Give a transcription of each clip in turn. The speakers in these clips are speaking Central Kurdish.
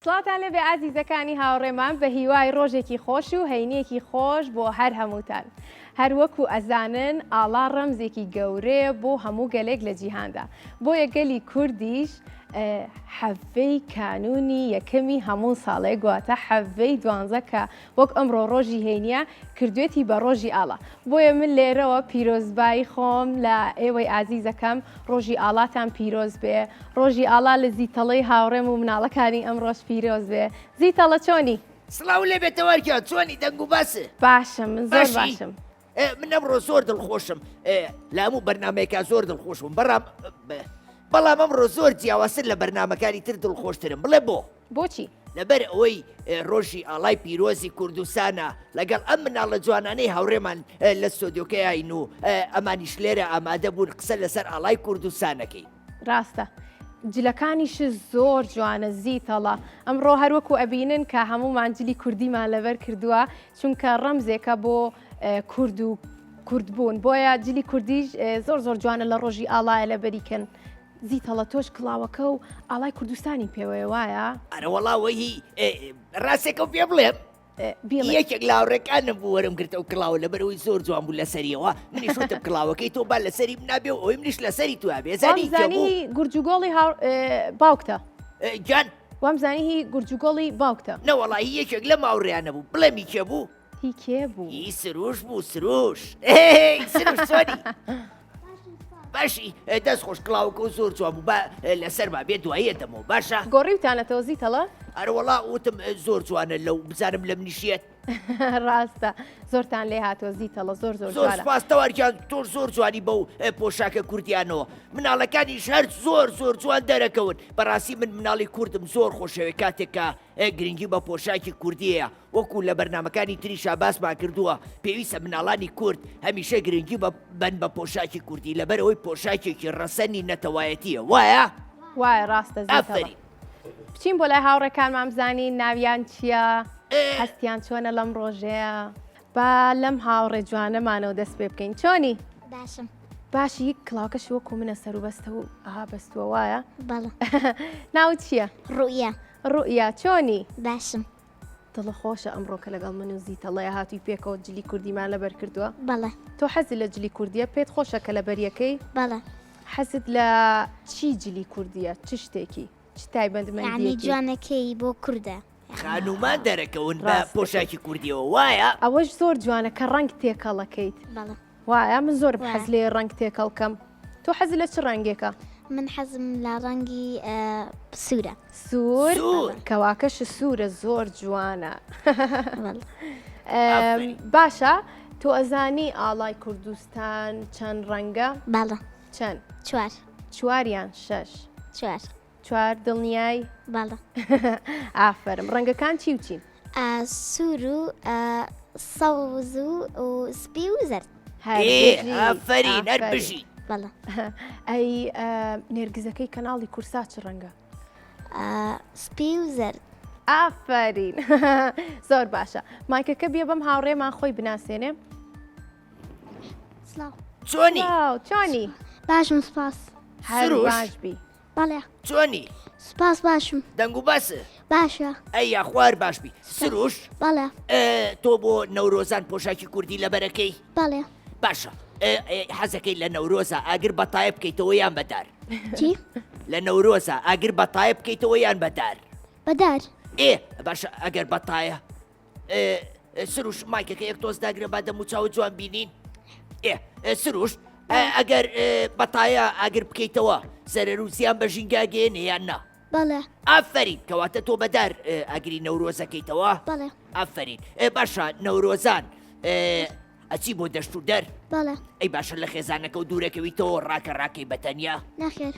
سڵاتان لەبێ ئازیزەکانی هاوڕێمان بە هیوای ڕۆژێکی خۆش و هەینیەکی خۆش بۆ هەر هەمووتان. هەروەکو ئەزانن ئاڵا ڕەمزێکی گەورەیە بۆ هەموو گەلێک لە جیهاندا. بۆیە گەلی کوردیش حەڤەی کانونی یەکەمی هەموو ساڵێک گواتە حەڤەی دوانزە کە وەک ئەمڕۆ ڕۆژی هەینیە کردوێتی بە ڕۆژی ئاڵا. بۆیە من لێرەوە پیرۆزبایی خۆم لە ئێوەی ئازیزەکەم ڕۆژی ئاڵاتان پیرۆز بێ، ڕۆژی ئاڵا لە زیتەڵەی هاوڕێم و مناڵەکانی ئەم ڕۆژ پیرۆز بێ. زیتەڵە چۆنی؟ سڵاو لێ بێتەوەرکە چۆنی دەنگ و باسە؟ باشم، من زۆر باشم. من ئەمڕۆ زۆر دڵخۆشم لە هەموو بەرنمەیەکە زۆر دڵخۆشم بەڵام ئەمڕۆ زۆر جیاوازتر لە بەرنمەکانی تر دڵخۆشترم. بڵێ بۆ بۆچی؟ لەبەر ئەوەی ڕۆژی ئاڵای پیرۆزی کوردستانە لەگەڵ ئەم مناڵە جوانانەی هاوڕێمان لە سۆدیۆکەیین و ئەمانیش لێرە ئامادە بوون قسە لەسەر ئاڵای کوردستانەکەی. ڕاستە. جلەکانیش زۆر جوانە زیتەڵە. ئەمڕۆ هەروەکو ئەبینن کە هەمومان جلی کوردیمان لەبەر کردووە چونکە ڕەمزێکە بۆ کورد و کوردبوون. بۆیە جلی کوردیش زۆر زۆر جوانە لە ڕۆژی ئاڵایە لە بەریکەن. زیتەڵە تۆش کڵاوەکە و ئاڵای کوردستانی پێوەیە وایە؟ ئەرە وەڵاوەهی ڕاستێکە پێ بڵێم یەکێک لاوڕێکانم بوو وەرم گرتە و کڵاوە لەبەرەوەی زۆر جوان بوو لەسەریەوە منی شوتم کڵاوەکەی تۆ با لەسەری نابێ و ئەوی منیش لەسەری تو بێزانی گورجوگۆڵی باوکتە گیان وامزانی هی گورجوگۆڵی باوکتە نەوەڵی یەکێک لە ماوڕیانە بوو بڵێمی کێ بوو؟ هی کێ بوو؟ هی سروش بوو سروش سروش چۆنی؟ باشی دەست خۆش کڵاوەکە و زۆر جوان بوو بە لەسەر با بێ دواییەتەمەوە باشە؟ گۆڕیوتانەتەوە زیتەڵە؟ ئەرەوەڵا وتم زۆر جوانە لەو بزانم لەم نیشیێت. ڕاستە زۆرتان لێ هاتووە زیتەڵە زۆر زۆر زۆر سپاس تەوارکیان تۆ زۆر جوانی بەو پۆشاکە کوردیانەوە مناڵەکانیش هەر زۆر زۆر جوان دەرەکەون. بەڕاستی من مناڵی کوردم زۆر خۆشەوێ کاتێکە گرنگی بە پۆشاکی کوردیەیە وەکو لە بەرنمەکانی تریشا باسمان کردووە پێویستە مناڵانی کورد هەمیشە گرنگی بن بە پۆشاکی کوردی لەبەرەوەی پۆشاکێکی ڕەسەنی نەتەوایەتیە وایە؟ وایە ڕاستە زیتەڵە. بچین بۆ لای هاوڕێکانمان بزانین ناویان چییە؟ هەستیان چۆنە لەم ڕۆژەیە؟ با لەم هاوڕێ جوانەمانەوە دەست پێ بکەین. چۆنی؟ باشم. باشی کڵاوکەشی وەکو منە سەر و بەستە و ئاها بەستووە وایە؟ بەڵێ. ناو چییە؟ ڕوئیە. ڕوئیا چۆنی؟ باشم. دڵە خۆشە ئەمڕۆکە لەگەڵ من و زیتەڵەیە هاتووی پێکەوە جلی کوردیمان لەبەر کردووە؟ بەڵێ. تۆ حەزت لە جلی کوردیە پێت خۆشە کە لە بەریەکەی؟ بەڵێ. حەزت لە چی جلی کوردیە؟ چ شتێکی؟ چ تایبەتمەندیەکی؟ یعنی جوانەکەی بۆ کووردە. خانومان دەرەکەون بە پۆشاکی کوردیەوە وایە؟ ئەوەش زۆر جوانە کە ڕەنگ تێکەڵەکەیت. بەڵێ. وایە من زۆر حەز لێ ڕەنگ تێکەڵکەم. تۆ حەز لە چ ڕەنگێکە؟ من حەزم لە ڕەنگی سوورە. سوور؟ کەواکەش سوورە زۆر جوانە. باشە تۆ ئەزانی ئاڵای کوردستان چەند ڕەنگە؟ بەڵێ. چەند؟ چوار. چواریان شەش. چوار. چوار دڵنیایی؟ بەڵێ. ئافرم ڕەنگەکان چی و چین؟ سوور و سەوز و سپی و زەرد. ئافرین هەر بژی. بەڵێ. ئەی نێرگزەکەی کەناڵی کورسا چ ڕەنگە؟ سپی و زەرد. ئافرین زۆر باشە. مایکەکە بێ بەم هاوڕێمان خۆی بناسێنێ. سڵاو. چۆنی؟ چۆنی؟ باشم سپاس. هەر باشبی. بەڵێ. چۆنی؟ سپاس باشم. دەنگ و باسە؟ باشە. ئەی یاخوار باشبی. سروش؟ بەڵێ. تۆ بۆ نەورۆزان پۆشاکی کوردی لەبەرەکەی؟ بەڵێ. باشە حەزەکەی لە نەورۆزە ئاگر بەتایە بکەیتەوە یان بەدار؟ چی؟ لە نەورۆزە ئاگر بەتایە بکەیتەوە یان بەدار؟ بەدار. باشە ئەگەر بەتایە سروش مایکەکە یەک تۆز داگرە با دەم و چاوە جوان بینین. سروش ئەگەر بەتایە ئاگر بکەیتەوە زەرەر و زیان بە ژینگاگەێنێ یان نا؟ بەڵێ. ئافرین کەواتە تۆ بەدار ئەگری نەورۆزەکەیتەوە؟ بەڵێ. ئافرین باشە نەورۆزان ئەچی بۆ دەشت و دەر؟ بەڵێ. ئەی باشە لە خێزانەکە و دوورەکەویتەوە ڕاکە ڕاکەی بەتەنیا؟ نەخێر.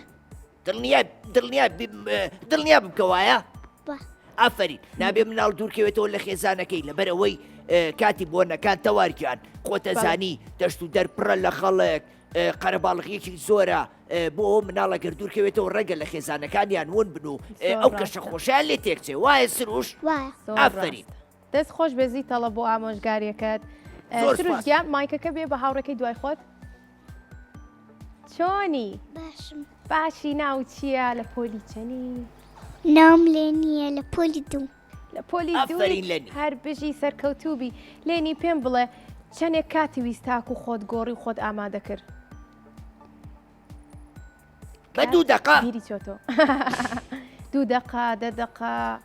دڵنیا بکەوایە؟ بە. ئافرین نابێ مناڵ دوورکەوێتەوە لە خێزانەکەی لەبەرەوەی کاتی بۆنەکان تەوارکیان خۆتە زانی دەشت و دەرپڕە لە خەڵک قەرەباڵغیەکی زۆرە بۆ مناڵەگەر دوورکەوێتەوە ڕەگە لە خێزانەکانیان ون بن و ئەو کەشە خۆشیان لێ تێکچێ وایە سروش؟ وایە. ئافرین دەست خۆش بێزی تەڵە بۆ ئامۆژگاریەکەت. سروشگیا مایکەکە بێ بە هاوڕەکەی دوای خۆت. چۆنی؟ باشم. باشی ناو چییە لە پۆلی چەنی؟ نام لێ نییە لە پۆلی دوو لە پۆلی ئافرین دووی لێنی. هەر بژی سەرکەوتوبی لێنی پێم بڵێ چەندێک کاتی ویستاک و خۆت گۆڕی و خۆت ئامادە کرد بە 2 دقا بیری چۆتۆ 2 دقا 10 دقا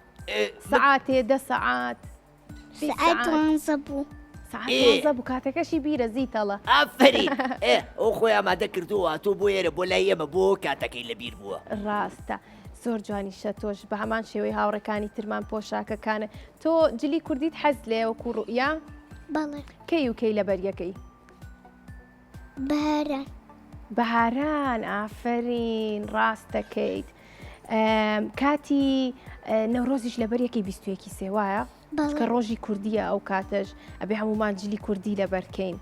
سعاتێ 10 سعات سعات وانزە بوو سعات إيه. 11 بوو کاتەکەشی بیرە زیتەڵە ئافرین ئەو خۆی ئامادە کردووە تۆ بۆ ئێرە بۆ لای ئێمە بۆ کاتەکەی لەبیر بووە. ڕاستە زۆر جوانی شەتۆش بە هەمان شێوەی هاوڕەکانی ترمان پۆشاکەکانە تۆ جلی کوردیت حەز لێ وەکو ڕوئیا بەڵێ کەی و کەی لە بەریەکەی بەهاران بەهاران ئافرین ڕاستەکەیت کاتی نەورۆزیش لە بەریەکەی 21 سێوایە کە ڕۆژی کوردیە ئەو کاتەش ئەبێ هەمومان جلی کوردی لە بەرکەین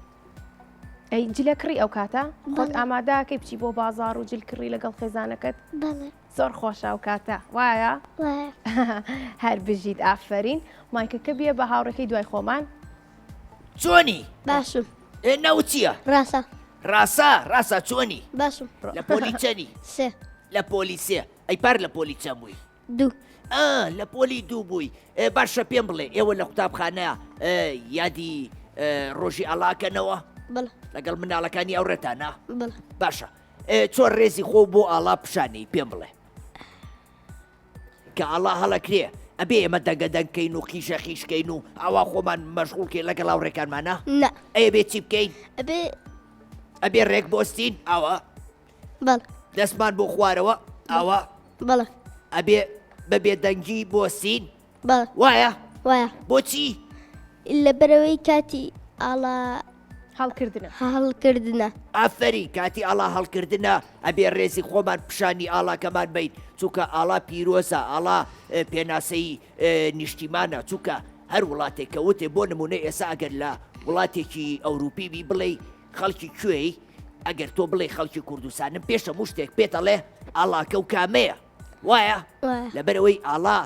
ئەی جلە کڕی ئەو کاتە خۆت ئاماداکەی بچی بۆ بازار و جل کڕی لەگەڵ خێزانەکەت بەڵێ زۆر خۆشە ئەو کاتە وایە وایە هەر بژیت ئافرین مایکەکە بێ بە هاوڕەکەی دوای خۆمان چۆنی باشم ناو چییە؟ ڕاستە ڕاستە چۆنی باشم لە پۆلی چەنی سێ لە پۆلی سێ ئەی پار لە پۆلی چەند بووی؟ دوو لە پۆلی دوو بووی باشە پێم بڵێ ئێوە لە قوتابخانە یادی ڕۆژی ئاڵاکەنەوە بڵێ لەگەڵ مناڵەکانی ئەوڕێتانە بڵێ باشە چۆن ڕێزی خۆ بۆ ئاڵا پیشانی پێم بڵێ کە ئاڵا هەڵەکرێ ئەبێ ئێمە دەنگەدەنگکەین و خیشە خیشکەین و ئاوا خۆمان مەشغوڵکێ لەگەڵ ئاوڕێکانمانە نە ئەیە بێ چی بکەین ئەبێ ئەبێ ڕێک بۆستین ئاوە بەڵێ دەستمان بۆ خوارەوە ئاوە بەڵێ ئەبێ بەبێ دەنگی بۆستین بەڵێ وایە وایە بۆچی لەبەرەوەی کاتی ئاڵا هەڵکردنە هەڵکردنە ئافەری کاتی ئاڵا هەڵکردنە ئەبێ ڕێزی خۆمان پیشانی ئاڵاکەمان بین چووکە ئاڵا پیرۆزە ئاڵا پێناسەی نیشتیمانە چووکە هەر وڵاتێک کە وتێ بۆ نمونە ئێسا ئەگەر لە وڵاتێکی ئەوروپیبی بڵێ خەڵکی کوێی ئەگەر تۆ بڵێ خەڵکی کوردستانم پێشە هەموو شتێک پێتەڵێ ئاڵاکە و کامەیە وایە لەبەرەوەی ئاڵا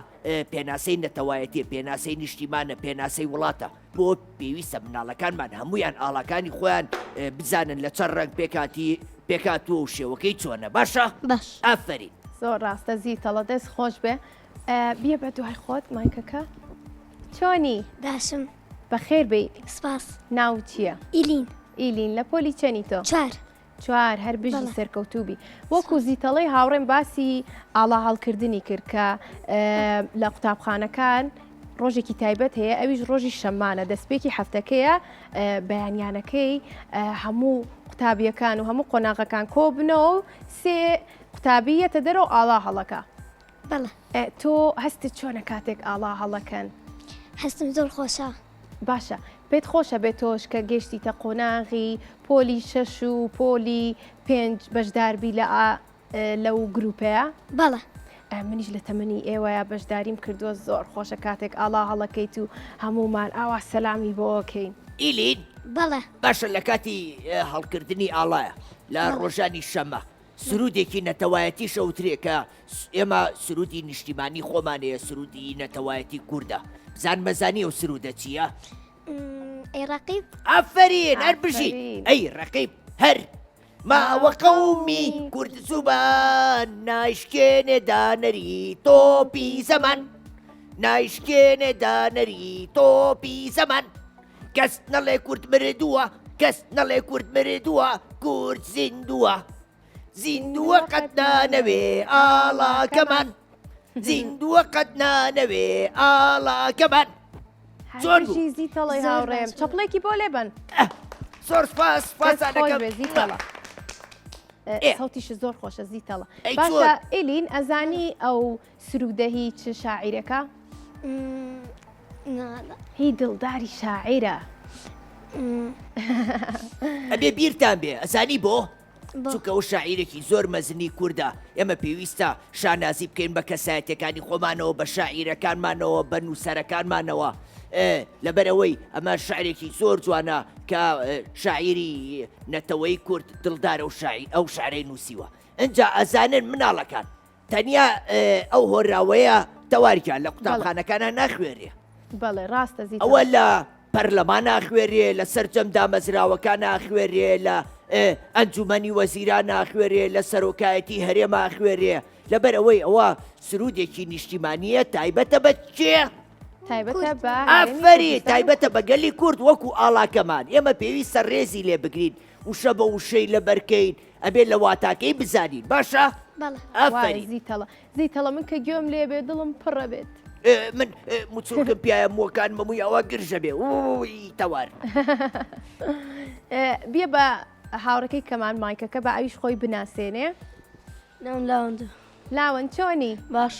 پێناسەی نەتەوایەتێ پێناسەی نیشتیمانە پێناسەی وڵاتە بۆ پێویستە مناڵەکانمان هەمویان ئاڵاکانی خۆیان بزانن لە چەند ڕنگ پێکاتوە و شێوەکەی چۆنە باشە باش ئافرین زۆر ڕاستە زیتەڵە دەست خۆش بێ بیە بە دوای خۆت مایکەکە چۆنی باشم بەخێر بی سپاس ناو چییە؟ ئیلین ئیلین لە پۆلی چەنی تۆ؟ چوار هەر بژی سەرکەوتوبی وەکو زیتەڵەی هاوڕێن باسی ئاڵا هەڵکردنی کرد کە لە قوتابخانەکان ڕۆژێکی تایبەت هەیە ئەویش ڕۆژی شەمانە دەستپێکی هەفتەکەیە بەیانیانەکەی هەموو قوتابیەکان و هەموو قۆناغەکان کۆبنەوە و سێ قوتابیەتە دەرەوە ئاڵا هەڵەکە بەڵێ تۆ هەستت چۆنە کاتێک ئاڵا هەڵەکەن هەستم زۆر خۆشە باشە پێت خۆشە بێت تۆش کە گەشتیتە قۆناغی پۆلی 6 و پۆلی 5 بەشداربی لەو گروپەیە بەڵێ منیش لە تەمەنی ئێوەیە بەشداریم کردووە زۆر خۆشە کاتێک ئاڵا هەڵەکەیت و هەمومان ئاوا سەلامی بۆکەین ئیلین بەڵێ باشە لە کاتی هەڵکردنی ئاڵایە لە ڕۆژانی شەمە سرودێکی نەتەوایەتی شەوترێکە ئێمە سرودی نیشتیمانی خۆمانەیە سرودی نەتەوایەتی کووردە بزان مەزانی و سرودە چییە؟ ئەی ڕەقیب ئافرین هەر بژی ئەی ڕەقیب هەر ماوە قەومی کورد زوبان نایشکێنێ دانەری تۆپی زەمان نایشکێنێ دانەری تۆپی زەمان کەس نەڵێ کورد مردووە کەس نەڵێ کورد مردووە کورد زیندووە زیندووە قەت نانەوێ ئاڵاکەمان زیندووە قەت نانەوێ ئاڵاکەمان زۆر هەرژی زیتەڵی هاوڕێم چەپڵێکی بۆ لێبن زۆر سپاس زیتەڵە سەوتیش زۆر خۆشە زیتەڵە باشە ئیلین ئەزانی ئەو سرودەهی چ شاعیرەکە؟ هی دڵداری شاعیرە ئەبێ بیرتان بێ ئەزانی بۆ چونکە ئەو شاعیرێکی زۆر مەزنی کووردە ئێمە پێویستە شانازی بکەین بە کەسایەتەکانی خۆمانەوە بە شاعیرەکانمانەوە بە نووسەرەکانمانەوە لەبەرەوەی ئەمە شاعرێکی زۆر جوانە کە شاعیری نەتەوەی کورد دڵدارە و ئەو شعرەی نووسیوە ئەجا ئەزانن مناڵەکان تەنیا ئەو هۆراوەیە تەواریان لە قوتابخانەکانە ناخوێنێ بەڵێ ڕاستە زیتەڵە ئەوە لە پەرلەمان ناخوێنێ لە سەرجەم دامەزراوەکان ناخوێنێ لە ئەنجومەنی وەزیران ناخوێنێ لە سەرۆکایەتی هەرێما خوێنێ لەبەر ئەوەی ئەوە سرودێکی نیشتیمانیە تایبەتە بە چێ؟ تایبەتە بە ئافەری تایبەتە بە گەلی کورد وەکو ئاڵاکەمان ئێمە پێویستە ڕێزی لێ بگرین وشە بە وشەی لە بەرکەین ئەبێت لە واتاکەی بزانین باشە؟ بەڵێ ئافەری زیتەڵە من کە گوێم لێ بێ دڵم پڕە بێت. من موچڵکم پیاە مۆکان مەمووی ئەوە گرژە بێ وی تەوار بێ بە هاوڕەکەی کەمان مایکەکە بە ئەویش خۆی بناسێنێ. ناوم لاوەندە. لاوەن چۆنی؟ باش.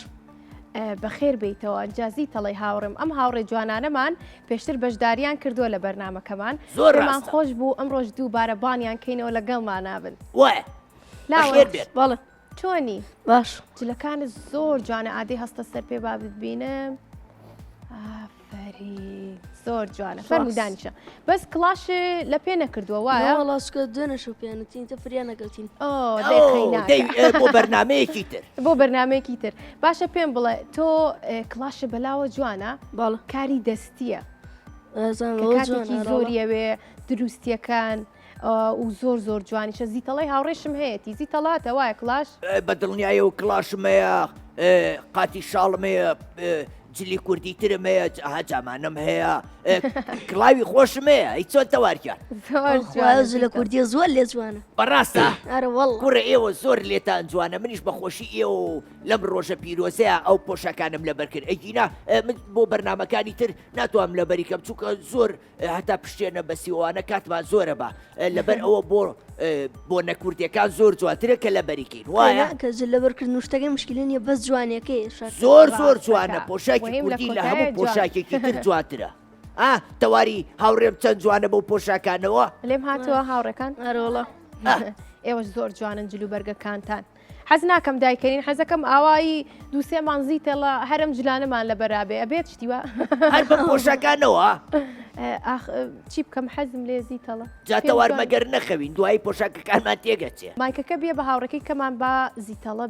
بەخێر بیتەوە جازی تەڵی هاوڕم ئەم هاوڕێ جوانانەمان پێشتر بەشداریان کردووە لە بەرنمەکەمان زۆرمان خۆش بوو ئەم ڕۆژ دووبارە بانیان کەینەوە لەگەڵمان نابن. وایە لاوەن بێت بەڵێ چۆنی؟ باش. جلەکانت زۆر جوانە ئادەی هەستە سەر پێ با ببینم. ئافەری زۆر جوانە فەرمودانیشە بەس کلاش لە پێ نەکردووە وایە؟ وڵاسکە دوێنەشە پێیانەتین تە فریا نەگەوتین. بۆ بەرنمەیەکی تر بۆ بەرنمەیەکی تر باشە پێم بڵێ تۆ کلاشە بەلاوە جوانە باڵە کاری دەستیە کاتێکی زۆریەوێ دروستیەکان و زۆر جوانیشە زیتەڵی هاوڕێشم هەیەی زیتەڵاتە وایە کلاش بە دڵنیایە و کلاشمەیە قاتی شاڵمەیە جلی کوردی ترم هەیە هەجامانم هەیە کلاوی خۆشمەیە هیچ چۆن تەوارکیان لە کوردی زۆر لێ جوانە بەڕاستە ئەرە وەڵ کوڕە ئێوە زۆر لێتان جوانە منیش بەخۆشی ئێوە لەم ڕۆژە پیرۆزەیە ئەو پۆشەکانم لەبەرکرد ئەگینا من بۆ بەرنمەکانی تر ناتوانم لەبەری کەم چووکە زۆر هەتا پشتێنە بەسیوانە کاتمان زۆرە بە لەبەر ئەوە بۆ نەکوردیەکان زۆر جوانترە کە لە بەریکەین وایە کە لەبەرکردن شتەکەی مشکلی نیە بەس جوانیەکەی زۆر جوانە پۆشاکی کوردی لە هەموو پۆشاکێکی تر جوانترە تەواری هاوڕێم چەند جوانە بەو پۆشاکانەوە لێم هاتووە هاوڕەکان ئەرۆڵە ئێوەش زۆر جوانن جلو بەرگەکانتان حەز ناکەم دایکەین حەزەکەم ئاوایی دووسێمان زیتەڵە هەرم جلانەمان لە بەرابێ ئەبێت شتیوە هەر بە پۆشاکانەوە چی بکەم حەزم لێ زیتەڵە جاتەوار مەگەر نەخەوین دوایی پۆشاکەکانمان تێگەچێ مایکەکە بێ بە هاوڕەکەی کەمان بە زیتەڵە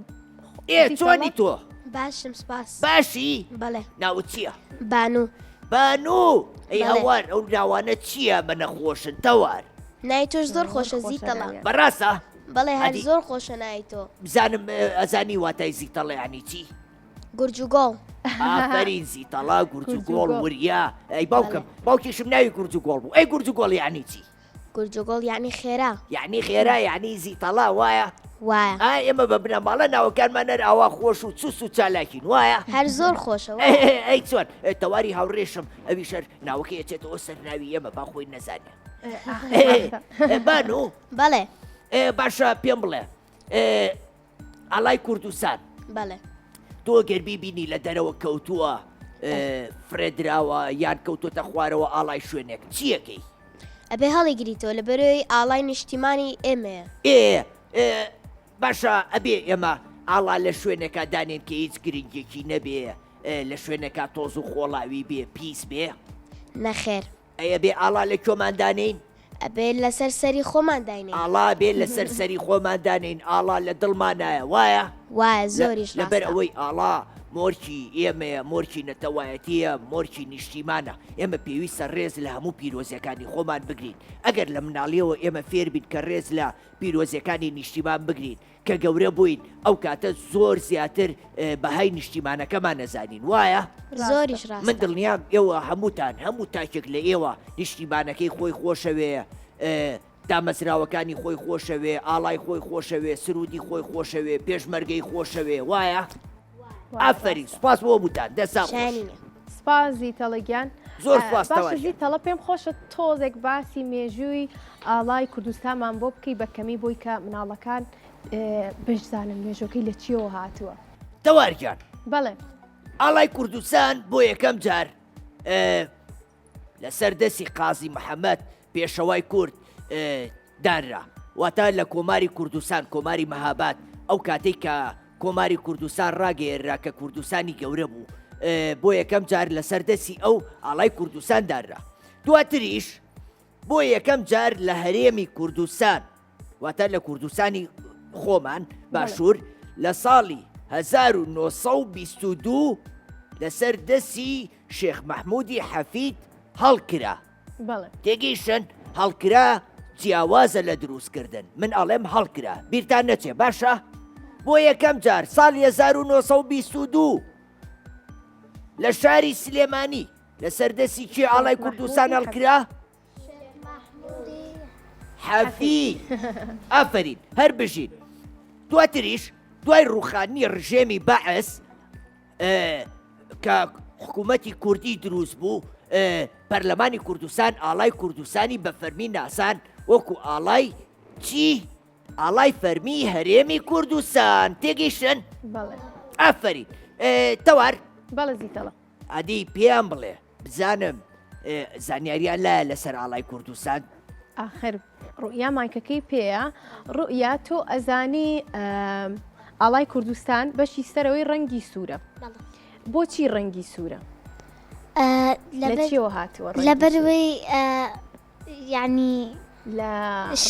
چۆنی تۆ باشم سپاس باشی بەڵێ ناوت چییە؟ بانوو بانوو ئەی هەوار ئەو ناوانە چییە بە نەخۆشن تەوار نای تۆش زۆر خۆشە زیتەڵە بەڕاستە؟ بەڵێ هەر زۆر خۆشە نای تۆ بزانم ئەزانی واتای زیتەڵە ینی چی؟ گورجوگۆڵ ئافرین زیتەڵا گورجوگۆڵ وریا ئەی باوکم باوکیشم ناوی گورجوگۆڵ بوو ئەی گورجوگۆڵ یعنی چی؟ گورجوگۆڵ یعنی خێرا یعنی خێرا یعنی زیتەڵا وایە؟ وایە ئێمە بە بنەماڵە ناوەکانمان نەر ئاوا خۆش و چوس و چالاکین وایە؟ هەر زۆر خۆشەوە ئەی چۆن تەواری هاوڕێشم ئەوی شەر ناوەکەی ئەچێتەوە سەر ناوی ئێمە با خۆی نەزانێ بانوو بەڵێ باشە پێم بڵێ ئاڵای کوردستان بەڵێ تۆ گەربی بینی لە دەرەوە کەوتووە فرێدراوە یان کەوتۆتە خوارەوە ئاڵای شوێنێک چیەکەی؟ ئەبێ هەڵی گریتەوە لە بەرەوەی ئاڵای نیشتیمانی ئێمەیە باشە ئەبێ ئێمە ئاڵا لە شوێنێکا دانێن کە هیچ گرنگێکی نەبێ لە شوێنێکا تۆز و خۆڵاوی بێ پیس بێ نەخێر ئەیە بێ ئاڵا لە کۆماندانین ئەبێ لەسەر سەری خۆمان داینێ ئاڵا بێ لەسەر سەری خۆماندانین ئاڵا لە دڵمانایە وایە وایە زۆریش لەبەر ئەوەی ئاڵا مۆرکی ئێمەیە مۆرکی نەتەوایەتیە مۆرکی نیشتیمانە ئێمە پێویستە ڕێز لە هەموو پیرۆزیەکانی خۆمان بگرین ئەگەر لە مناڵیەوە ئێمە فێر بین کە ڕێز لە پیرۆزیەکانی نیشتیمان بگرین کە گەورە بووین ئەو کاتە زۆر زیاتر بەهای نیشتیمانەکەمان نەزانین وایە؟ زۆریش ڕاست من دڵنیام ئێوە هەمووتان هەموو تاکێک لە ئێوە نیشتیمانەکەی خۆی خۆشەوێ دامەزراوەکانی خۆی خۆشەوێ ئاڵای خۆی خۆشەوێ سرودی خۆی خۆشەوێ پێشمەرگەی خۆشەوێ وایە؟ ئافرین سوپاس بۆ بوتان دەسا سپاسی تەڵەگیان زۆر سپاسزی تەڵە پێم خۆشە تۆزێک باسی مێژووی ئاڵای کوردستانمان بۆ بکەی بەکەمی بۆی کە مناڵەکان بشزانن مێژۆکەی لە چیەوە هاتووە تەوارگیان بەڵێ ئاڵای کوردستان بۆ یەکەم جار لەسەر دەستی قازی محەممەد پێشەوای کورد دانرا واتە لە کۆماری کوردستان کۆماری مەهاباد ئەو کاتێک کە کۆماری کوردستان ڕاگەێنرا کە کوردستانی گەورە بوو بۆ یەکەم جار لەسەر دەستی ئەو ئاڵای کوردستان دانرا دواتریش بۆ یەکەم جار لە هەرێمی کوردستان واتە لە کوردستانی خۆمان باشوور لە ساڵی 1922 لەسەر دەستی شێخ مەحموودی حەفید هەڵکرا تێگەیشتن هەڵکرا جیاوازە لە دروستکردن من ئەڵێم هەڵکرا بیرتان نەچێ باشە؟ بۆ یەکەم جار ساڵی 1922 لە شاری سلێمانی لە سەردەسی کێ ئاڵای کوردستان هەڵکرا؟ حەفی ئافرین هەر بژین. دواتریش دوای ڕوخانی ڕژێمی بەعەس کە حکوومەتی کوردی دروست بوو، پەرلەمانی کوردستان ئاڵای کوردستانی بە فەرمی ناسان وەکو ئاڵای چی؟ ئاڵای فەرمی هەرێمی کوردستان. تێگەیشتن؟ بەڵێ ئافرین. تەوار بەڵێ زیتەڵە ئادەی پێیان بڵێ بزانم زانیاریان لایە لەسەر ئاڵای کوردستان؟ ئاخر ڕوئیا مایکەکەی پێەیە. ڕوئیا تۆ ئەزانی ئاڵای کوردستان بەشی سەرەوەی ڕەنگی سوورە. بۆچی ڕەنگی سوورە؟ لە چیەوە هاتووە؟ لەبەرەوەی یعنی لە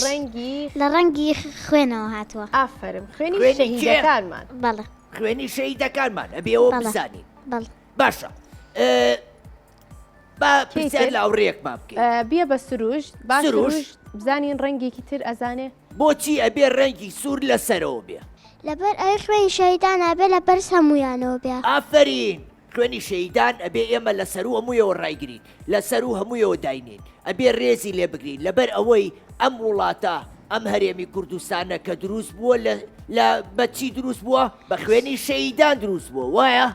ڕەنگی لە ڕەنگی خوێنەوە هاتووە. ئافرم خوێنی شەهیدەکانمان. بەڵێ خوێنی شەهیدەکانمان ئەبێەوە بزانین. بەڵێ باشە با پرسیار لە ئەوڕێکمان بکەین. بیە بە سروش باش سروش. بزانین ڕەنگێکی تر ئەزانێ. بۆچی ئەبێ ڕەنگی سوور لەسەرەوە بێ؟ لەبەر ئەوی خوێنی شەهیدان ئەبێ لە بەرز هەمویانەوە بێ. ئافرین خوێنی شەهیدان ئەبێ ئێمە لەسەر و هەموویەوە ڕایگرین، لەسەر و هەموویەوە داینین، ئەبێ ڕێزی لێ بگرین لەبەر ئەوەی ئەم وڵاتە ئەم هەرێمی کوردستانە کە دروست بووە لە بەچی دروست بووە؟ بە خوێنی شەهیدان دروست بووە، وایە؟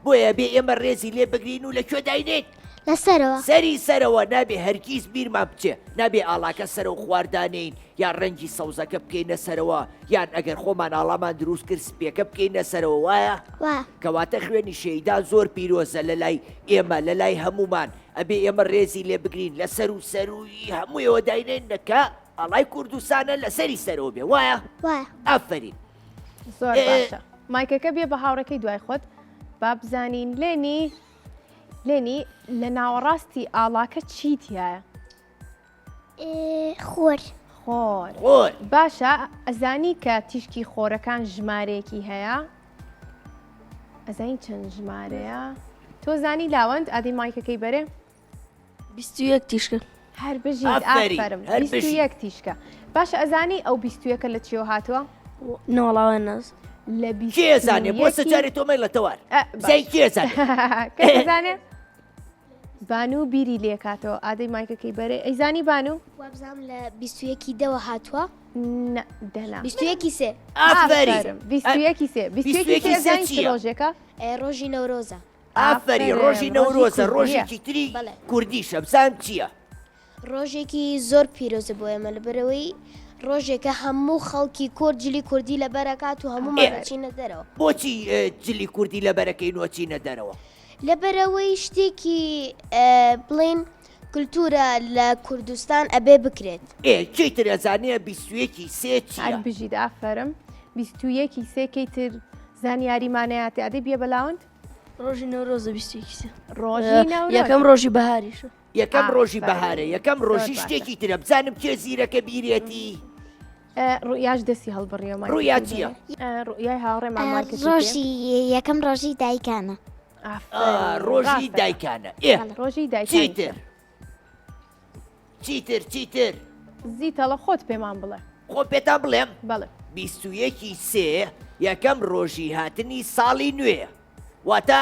بۆیە بێ ئێمە ڕێزی لێ بگرین و لەکوێ داینێت؟ لەسەرەوە. سەری سەرەوە نابێ هەرگیز بیرمان بچێ، نابێ ئاڵاکە سەرەوە خواردانین یان ڕەنگی سەوزەکە بکەینە سەرەوە، یان ئەگەر خۆمان ئاڵامان دروست کرد سپێکە بکەینە سەرەوە، وایە؟ کەواتە خوێنی شەهیدان زۆر پیرۆزە لە لای ئێمە لە لای هەمومان، ئەبێ ئێمە ڕێزی لێ بگرین لەسەر و سەروی هەموویەوە داینێن نەکە ئاڵای کوردستانە لە سەری سەرەوە بێ، وایە؟ ئافرین. زۆر باشە. مایکەکە بێ بە هاوڕەکەی دوای خۆت با بزانین لێنی لە ناوەڕاستی ئاڵاکە چیت هەیە؟ خۆر. خۆر. باشە ئەزانی کە تیشکی خۆرەکان ژمارەیەکی هەیە؟ ئەزانی چەند ژمارەیە؟ تۆ زانی لاوەند ئادەی مایکەکەی بەرێ؟ 21 تیشکە. هەر بژیت ئافرم 21 تیشکە. باشە ئەزانی ئەو 21ەکە لە چیەوە هاتووە؟ نەوەڵاوان ناز. لە کێزانێ بۆ سەجارێت تۆمەی لە تەوار زای کێزانێ کەزانێ؟ بانوو بیری لێکاتەوە ئادەی مایکەکەی بەرێ ئەیزانی بانوو؟ وابزانم لە 21 دەوە هاتووە؟ دەنا 21 سێ. ئافرین 21 سێ 21 زانی چ ڕۆژێکە؟ ڕۆژی نەورۆزە. ئافرین ڕۆژی نەورۆزە ڕۆژێکی تری کوردیشە بزانم چییە؟ ڕۆژێکی زۆر پیرۆزە بۆ ئێمە لەبەرەوەی ڕۆژێکە هەموو خەڵکی کورد جلی کوردی لە بەرەکات و هەموو چینە دەرەوە. بۆچی جلی کوردی لە بەرەکەی نوچینە دەرەوە؟ لەبەرەوەی شتێکی بڵین کولتورە لە کوردستان ئەبێ بکرێت. چیتر ئەزانەیە 21 سێ چیە؟ بژیت ئافرم 21 سێکەی تر زانیاریمانەیەتی ئادەی بێ بەلاوند؟ ڕۆژی نەورۆزە 21 سێ. ڕۆژی نەورۆز. یەکەم ڕۆژی بەهاریشە. یەکەم ڕۆژی بەهارە، یەکەم ڕۆژی شتێکی ترە بزانم کێ زیرەکە بیرێتی؟ ڕوئیاش دەستی هەڵبڕیەوە. ڕویا چییە؟ ڕوئیای هاوڕێمان ڕۆژی یەکەم ڕۆژی دایکانە. ڕۆژی دایکانە. ڕۆژی چیتر؟ چیتر؟ زیتەڵە خۆت پێمان بڵێ. خۆ پێتان بڵێم؟ بەڵێ 21 سێ یەکەم ڕۆژی هاتنی ساڵی نوێ، واتە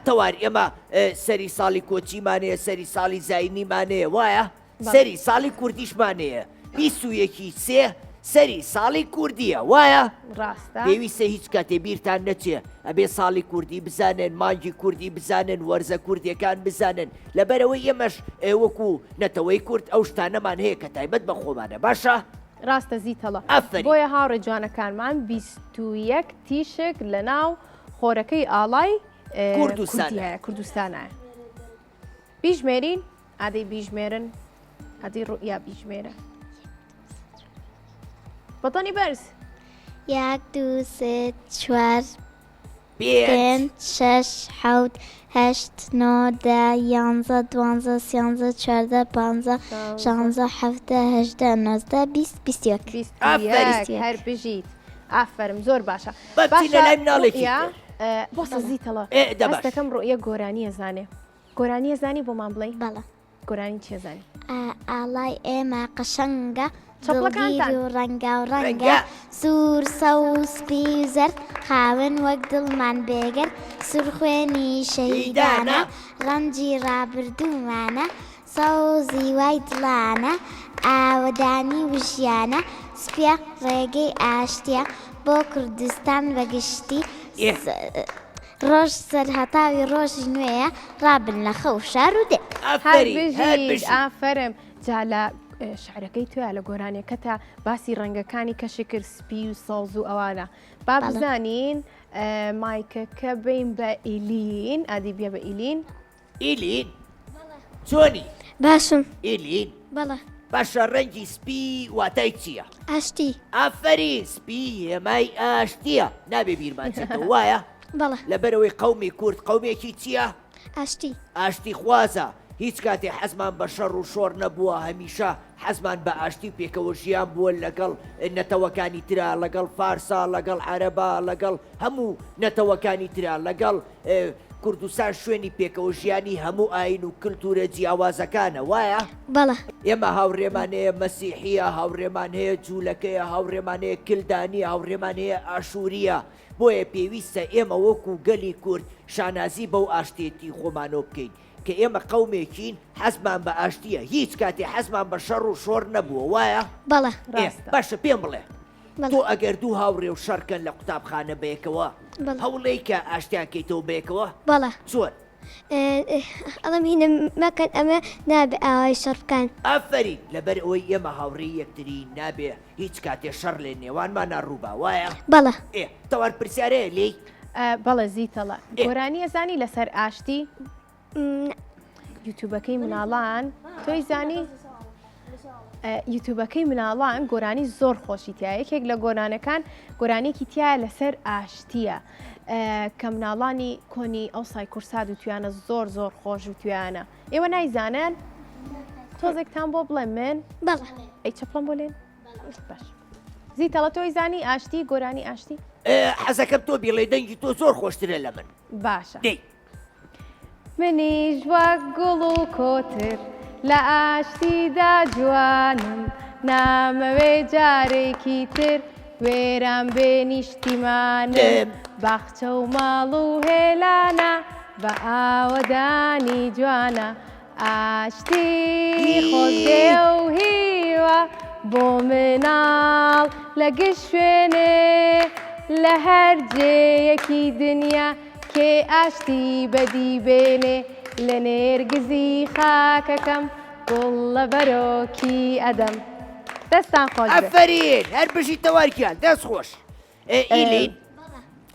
تەوار ئێمە سەری ساڵی کۆچیمانەیە، سەری ساڵی زاینیمانەیە، وایە؟ سەری ساڵی کوردیشمانەیە. 21 سێ سەری ساڵی کوردیە، وایە؟ ڕاستە. پێویستە هیچ کاتێ بیرتان نەچێ ئەبێ ساڵی کوردی بزانن، مانگی کوردی بزانن، وەرزە کوردیەکان بزانن، لەبەرەوەی ئێمەش وەکو نەتەوەی کورد ئەو شتانەمان هەیە کە تایبەت بە خۆمانە، باشە؟ ڕاستە زیتەڵە. ئەفرین. بۆیە هاوڕێ جوانەکانمان 21 تیشک لە ناو خۆرەکەی ئاڵای کوردستانە. بیژمێرین ئادەی بیژمێرن ئادەی ڕوئیا بیژمێرە. بەتۆنی بەرز. 1 2 3 4 5 6 7 8 9 10 11 12 13 14 15 16 17 18 19 20 21. هەر بژیت ئافرم زۆر باشە. بەچینە لای مناڵێکی بۆ سەزیتەڵە دەستەکەم ڕوئیە گۆرانیە زانێ. گۆرانیە زانی بۆمان بڵێ؟ بەڵە. گۆرانی چێ زانی؟ ئاڵای ئێمە قەشەنگە چەپڵەکانتان. و ڕەنگە و ڕەنگە ڕەنگە. سوور سە و سپی و زەرد خاون وەک دڵمان بێگەر سورخوێنی شەیدانە ڕەنجی ڕابردوومانە سەوزی وای دڵانە ئاوەدانی وژیانە سپیا ڕێگەی ئاشتیە بۆ کوردستان بەگشتی ڕۆژ سەرهەتاوی ڕۆژی نوێیە ڕابن لە خەو شار و دێ هەر ئافرم جا لە شعرەکەی توە لە گۆرانیەکەتە باسی ڕەنگەکانی کەشی کرد سپی و سەوز و ئەوانە با بزانین مایکەکە بین بە ئیلین ئادی بێ بە ئیلین ئیلین چۆنی باشم ئیلین بەڵێ باشە ڕەنگی سپی واتای چییە؟ ئاشتی ئافری سپی هێمای ئاشتیە نابێ بیرمانچێتەوە وایە؟ بەڵێ لەبەرەوەی قەومی کورد قەومێکی چییە؟ ئاشتی ئاشتی خوازە هیچ کاتێ حەزمان بە شەڕ و شۆڕ نەبووە هەمیشە حەزمان بە ئاشتی پێکەوە ژیان بووە لەگەڵ نەتەوەکانی ترا لەگەڵ فارسا لەگەڵ عەرەبا لەگەڵ هەموو نەتەوەکانی ترا لەگەڵ کوردستان شوێنی پێکەوە ژیانی هەموو ئاین و کلتورە جیاوازەکانە وایە؟ بەڵێ ئێمە هاوڕێمان هەیە مەسیحیە هاوڕێمان هەیە جوولەکەیە هاوڕێمان هەیە کلدانی هاوڕێمان هەیە ئاشووریە بۆیە پێویستە ئێمە وەکو گەلی کورد شانازی بەو ئاشتێتی خۆمانۆ بکەین کە ئێمە قەومێکین حەزمان بە ئاشتیە هیچ کاتێ حەزمان بە شەڕ و شۆڕ نەبووە وایە؟ بەڵێ باشە پێم بڵێ تۆ ئەگەر دوو هاوڕێ و شەڕکەن لە قوتابخانە بەیەکەوە هەوڵەی کە ئاشتیانکەیتەوە بەیەکەوە بەڵێ چۆن؟ ئەڵم هینە مەکەن ئەمە نابێ ئاوای شەڕکان ئافرین لەبەر ئەوەی ئێمە هاوڕێی یەکتری نابێ هیچ کاتێ شەڕ لێ نێوانمان ناڕووبا وایە؟ بەڵێ تەوان پرسیارەیە لێی؟ بەڵێ زیتەڵە گۆرانیە زانی لەسەر ئاشتی یوتیوبەکەی مناڵان تۆی زانی یوتیوبەکەی مناڵان گۆرانی زۆر خۆشی تایە یەکێک لە گۆرانەکان گۆرانێکی تایە لەسەر ئاشتیە کە مناڵانی کۆنی ئەو سای کورساد و توانە زۆر زۆر خۆش و توانە ئێوە نایزانن تۆزێکتان بۆ بڵێ من بەڵێ ئەی چەپڵم بۆ لێن باش زیتەڵە تۆی زانی ئاشتی گۆرانی ئاشتی حەزەکەم تۆ بیڵێ دەنگی تۆ زۆر خۆشترە لە من باشە دەی منیش وەک گوڵ و کۆتر لە ئاشتیدا جوانم نامەوێ جارێکی تر وێران بێ نیشتیمانم باخچە و ماڵ و هێلانە بە ئاوەدانی جوانە ئاشتی خۆزگێ و هیوە بۆ مناڵ لە گشت شوێنێ لە هەر جێیەکی دنیا کێ ئاشتی بەدی بێنێ لە نێرگزی خاکەکەم گوڵ لە بەرۆکی ئەدەم دەستان خۆش ئەفەرین هەر بژی تەوارکیان دەست خۆش ئیلین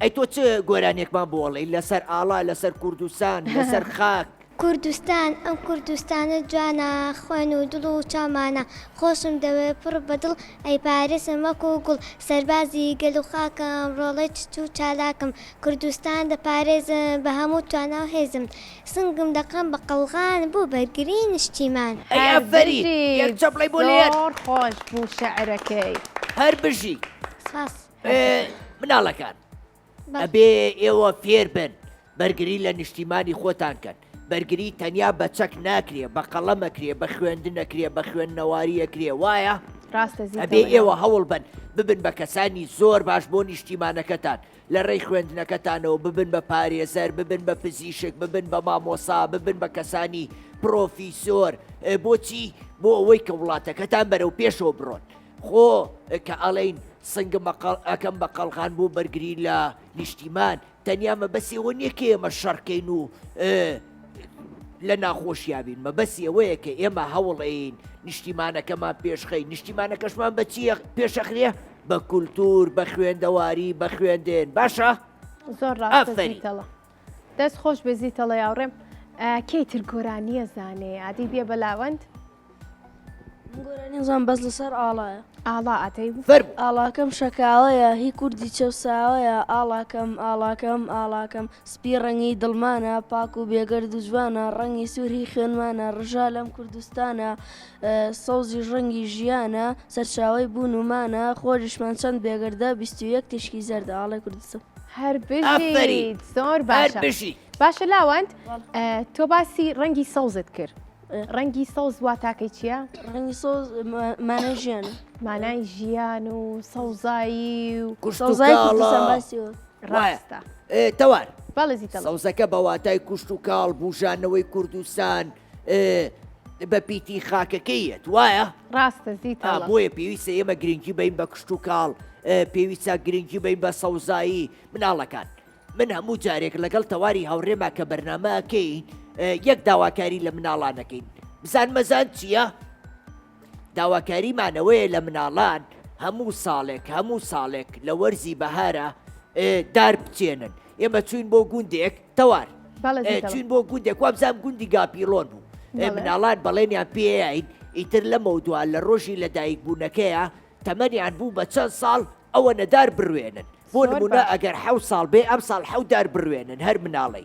ئەی تۆ چ گۆرانێکمان بۆڵی لەسەر ئاڵا لەسەر کوردستان لەسەر خاک کوردستان ئەم کوردستانە جوانە خوێن و دڵ و چامانە خۆشم دەوێ پڕ بەدڵ ئەی پارێسم وەکو گوڵ سەربازی گەل و خاکەم ڕۆڵی چ و چالاکم کوردستان دەپارێزم بە هەموو توانە و هێزم سنگم دەقەم بە قەڵغان بوو بەرگری نیشتیمان ئەی ئەفەرین یەک چەپڵی بۆ لێن زۆر خۆش بوو شەعرەکەی هەر بژی سپاس مناڵەکان ئەبێ ئێوە فێر بن بەرگری لە نیشتیمانی خۆتان کەن بەرگری تەنیا بە چەک ناکرێ بە قەڵەمەکرێ بە خوێندنەکرێ بە خوێندنەواریەکرێ وایە؟ ڕاستە ئەبێ ئێوە هەوڵ بن ببن بە کەسانی زۆر باش بۆ نیشتیمانەکەتان لە ڕێی خوێندنەکەتانەوە ببن بە پارێزەر ببن بە پزیشک ببن بە مامۆسا ببن بە کەسانی پرۆفیسۆر بۆچی بۆ ئەوەی کە وڵاتەکەتان بەرەو پێشەوە بڕۆن خۆ کە ئەڵین سنگم ئەەکەم بە قەڵغان بۆ بەرگری لە نیشتیمان تەنیامە بەسێەوە نییە کە ئێمە شەڕکەین و لە ناخۆشیابین مەبەسی ئەوەیە کە ئێمە هەوڵین نیشتیمانەکەمان پێشخەی نیشتیمانەکەشمان بە چیە پێشەخرێ بە کولتور بە خوێندەواری بە خوێندێن باشە؟ زۆر ڕاستەڵە دەست خۆش بێزیتەڵە یاوڕێم کەیتر گۆرانیە زانێ عادی بێ بەلاوەند گۆرانیزان بەس لەسەر ئاڵایە ئاڵا ئاتەی فەرموو ئاڵاکەم شەکاوەیە هی کوردی چەساوەیە ئاڵاکەم سپی ڕەنگی دڵمانە پاک و بێگەرد و جوانە ڕەنگی سووری خوێنمانە ڕژا لەم کوردستانە سەوزی ڕەنگی ژیانە سەرچاوی بوونمانە خۆریشمان چەند بێگەردە 21 تشکی زەردە ئاڵی کوردستان هەر بژیت زۆر باشە باشە لاوەند تۆ باسی ڕەنگی سەوزت کرد ڕەنگی سەوز وا تاکەی چییە؟ ڕەنگی سۆز مانە ژیانە مانای ژیان و سەوزایی و کوشت و سەوزای کوردستان کاڵە باسیەوە ڕاستە تەوار بەڵێزی تەڵ سەوزەکە بە واتای کوشت و کاڵ بژانەوەی کوردستان بە پیتی خاکەکەیەت وایە؟ ڕاستە زیتەڵ بۆیە پێویستە ئێمە گرنگی بین بە کشت و کاڵ پێویستە گرنگی بین بە سەوزایی مناڵەکان من هەموو جارێک لەگەڵ تەواری هاوڕێما کە بەرنامەکەین یەک داواکاری لە مناڵانەکەین بزان مەزان چییە؟ داواکاریمانەوەیە لە مناڵان هەموو ساڵێک لە وەرزی بەهارە دار بچێنن ئێمە چوین بۆ گوندێک تەوار چوین بۆ گوندێک وابزانام گوندی گاپیلۆن بوو مناڵان بەڵێنیان پێین ئیتر لە مەودووە لە ڕۆژی لەدایک بوونەکەیە تەمەنیان بوو بە چەند ساڵ ئەوە نەدار بڕوێنن بۆ نمونە ئەگەر 7 ساڵ بێ ئەم ساڵ 7 دار بڕوێنن هەر مناڵی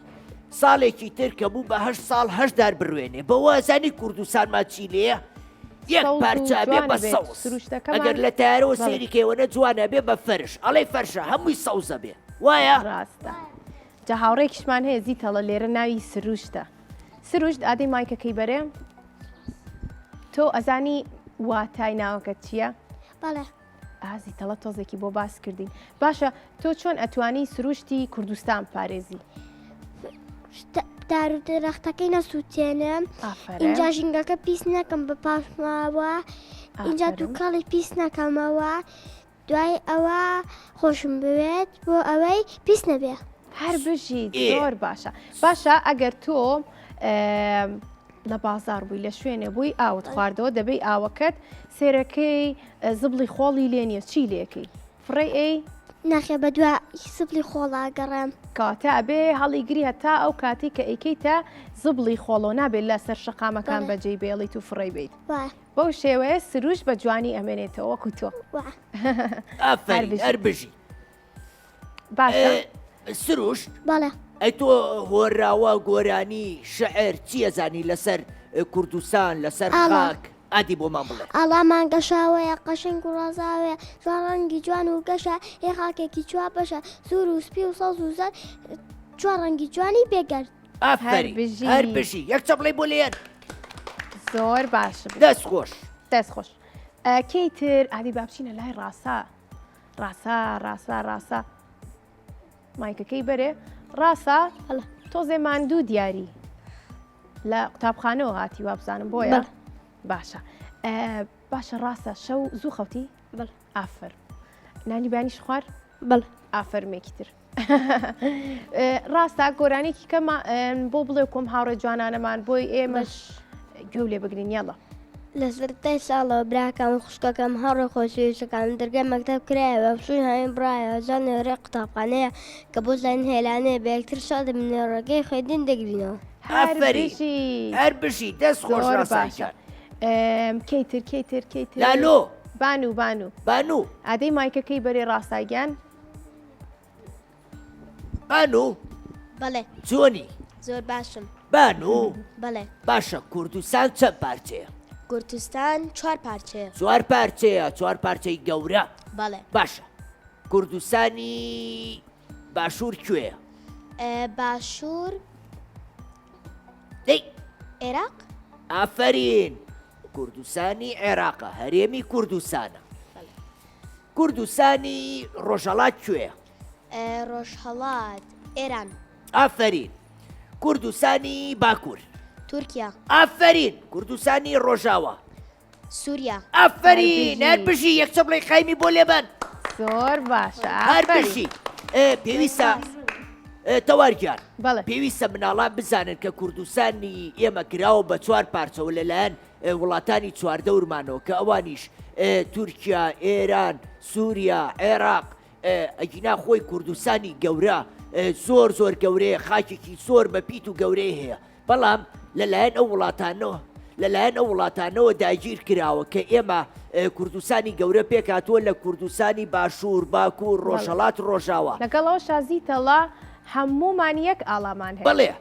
ساڵێکی تر کە بوو بە 8 ساڵ 8 دار بڕوێنێ بەوە زانی کوردستانمان چی لێیە یەک پارچە بێ بە سەوز ئەگەر لە تارەوە سێری کێوەنە جوانە بێ بە فەرش ئەڵێ فەرشە هەمووی سەوزە بێ وایە؟ ڕاستە جا هاوڕێکیشمان هەیە زیتەڵە لێرە ناوی سروشتە سروشت ئادەی مایکەکەی بەرێ تۆ ئەزانی واتای ناوەکەت چییە؟ بەڵێ ئازی تەڵە تۆزێکی بۆ باس کردین باشە تۆ چۆن ئەتوانی سروشتی کوردستان پارێزی؟ دار و درەختەکەی نەسووتێنم اینجا ژینگەکە پیس نەکەم بە پاشماوە اینجا دووکەڵی پیس نەکەمەوە دوای ئەوە خۆشم بوێت بۆ ئەوەی پیس نەبێ هەر بژیت زۆر باشە باشە ئەگەر تۆ لە بازار بووی لە شوێنێ بووی ئاوت خواردەوە دەبێت ئاوەکەت سێرەکەی زبڵی خۆڵی لێ نیە چی لێکەی فڕێ ئەی ناخێ بە دوای سبلی خۆڵا گەڕێم کاتە ئەبێ هەڵیگری هەتا ئەو کاتی کە ئەیکەیتە زبڵی خۆڵۆ نابێت لە سەر شەقامەکان بەجێی بێڵیت و فڕێ بیت بەو شێوەیە سروش بە جوانی ئەمێنێتەوە وەکو تۆ هەر بژی باشە سروش بەڵێ ئەی تۆ هۆراوە گۆرانی شعر چیە زانی لەسەر کوردستان لەسەر خاک ئادی بۆمان بڵێ ئاڵامان گەشاوەیە قەشنگ و ڕازاوەیە جوان ڕەنگی جوان و گەشە هێ خاکێکی چوا بەشە سوور و سپی و سەوز و زەر چوار ڕەنگی جوانی بێگەرد هەر بژی یەک چەپڵی بۆ لێن زۆر باش دەست خۆش دەست خۆش کەیتر ئادی بابچینە لای ڕاستە مایکەکەی بەرێ ڕاستە تۆزێ ماندوو دیاری لە قوتابخانەوە هاتی وابزانم بۆیە باشە ڕاستە شەو زوو خەوتی ئافر نانی بانیش خوار ئافەرمێکی تر ڕاستە گۆرانێکی کەمە بۆ بڵێ کۆم هاوڕێ جوانانەمان بۆی ئێمەش گوێ لێ بگرین یاڵە لەسەرتای ساڵەوە براکەم خوشکەکەم هەڕێ خۆشویستەکان دەرگای مەکتەب کرایەوە بچووین هاوین بڕایە زانێڕێ قوتابخانەیە کە بۆ زان هێلانەیە بە یەکتر شاد دەبینە ڕێگەی خوێندن دەگرینەوە هەر بژی دەست خۆش ڕاستە کەیتر لالۆ بانوو ئادەی مایکەکەی بەرێ ڕاستاگیان بانوو بەڵێ چۆنی زۆر باشم بانوو بەڵێ باشە کوردستان چەند پارچەیە؟ کوردستان 4 پارچەیە 4 پارچەیە 4 پارچەی گەورە بەڵێ باشە کوردستانی باشوور کوێیە؟ باشوور عێراق ئافرین کوردستانی عێراقە هەرێمی کوردستانە کوردستانی ڕۆژهەڵات کوێیە؟ ڕۆژهەڵات ئێران ئافرین کوردستانی باکوور تورکیا ئافرین کوردستانی ڕۆژاوە سووریا ئافرین هەر بژی یەک چەپڵی خایمی بۆ لێبەن زۆر باشە هەر بژی پێویستە تەوارگیان پێویستە مناڵان بزانن کە کوردستانی ئێمە کراوە بە 4 پارچەوە لەلایەن وڵاتانی چواردەورمانەوە کە ئەوانیش تورکیا ئێران سووریا عێراق ئەگینا خۆی کوردستانی گەورە زۆر گەورەیە خاکێکی زۆر بەپیت و گەورەی هەیە بەڵام لەلایەن ئەو وڵاتانەوە داگیر کراوە کە ئێمە کوردستانی گەورە پێکاتوە لە کوردستانی باشوور باکوور ڕۆژهەڵات ڕۆژاوە لەگەڵەوە شازیتەڵا هەمومان یەک ئاڵامان هەیە بڵێ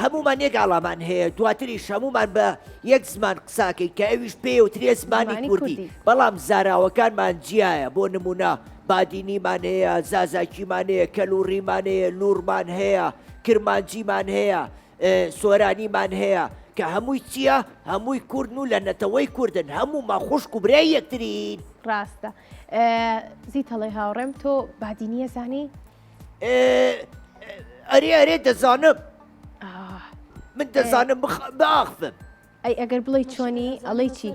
هەمومان یەک ئاڵامان هەیە دواتریش هەمومان بە یەک زمان قساکەی کە ئەویش پێوترێ زمانی کوردی بەڵام زاراوەکانمان جیایە بۆ نمونە بادینیمان هەیە زازاکیمان هەیە کەلوڕیمان هەیە نوورمان هەیە کرمانجیمان هەیە سۆرانیمان هەیە کە هەمووی چییە؟ هەمووی کوردن و لە نەتەوەی کوردن هەموومان خوشک و برای یەکترین. ڕاستە زیتەڵی هاوڕێم تۆ بادینیە زانی؟ ئەرێ دەزانم من دەزانم باخفم. ئەی ئەگەر بڵێ چۆنی ئەڵەی چی؟